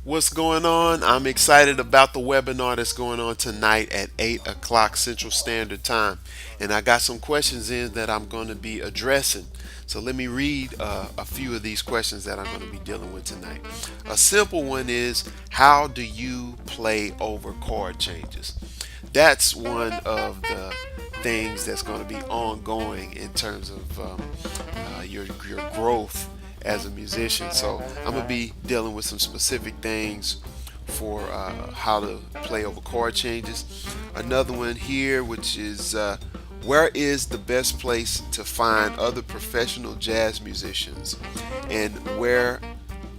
What's going on? I'm excited about the webinar that's going on tonight at 8 o'clock Central Standard Time. And I got some questions in that I'm going to be addressing. So let me read a few of these questions that I'm going to be dealing with tonight. A simple one is, how do you play over chord changes? That's one of the things that's going to be ongoing in terms of your growth as a musician. So I'm gonna be dealing with some specific things for how to play over chord changes. Another one here, which is where is the best place to find other professional jazz musicians, and where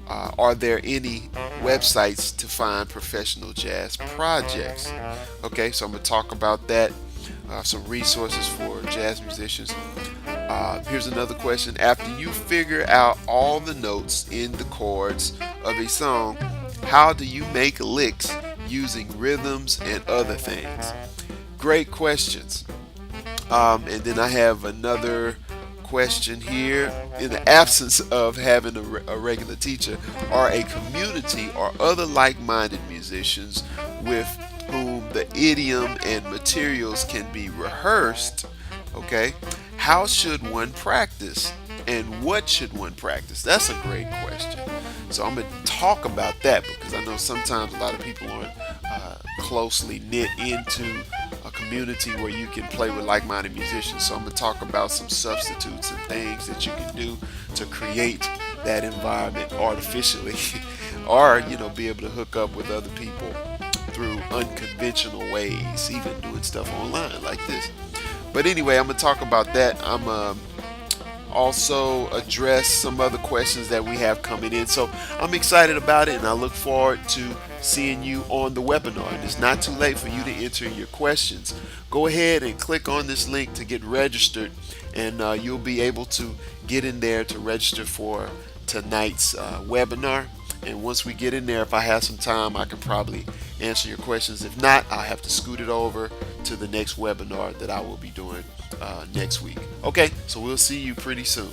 are there any websites to find professional jazz projects? Okay, so I'm going to talk about that. Some resources for jazz musicians. Here's another question. After you figure out all the notes in the chords of a song, how do you make licks using rhythms and other things? Great questions. And then I have another question here. In the absence of having a regular teacher, are a community or other like-minded musicians with whom the idiom and materials can be rehearsed? Okay, how should one practice, and what should one practice? That's a great question. So I'm going to talk about that because I know sometimes a lot of people aren't closely knit into a community where you can play with like-minded musicians. So I'm going to talk about some substitutes and things that you can do to create that environment artificially, or be able to hook up with other people through unconventional ways, even doing stuff online like this. But anyway, I'm going to talk about that. I'm also address some other questions that we have coming in. So I'm excited about it, and I look forward to seeing you on the webinar. And it's not too late for you to enter your questions. Go ahead and click on this link to get registered, and you'll be able to get in there to register for tonight's webinar. And once we get in there, if I have some time, I can probably answer your questions. If not, I'll have to scoot it over to the next webinar that I will be doing next week. Okay, so we'll see you pretty soon.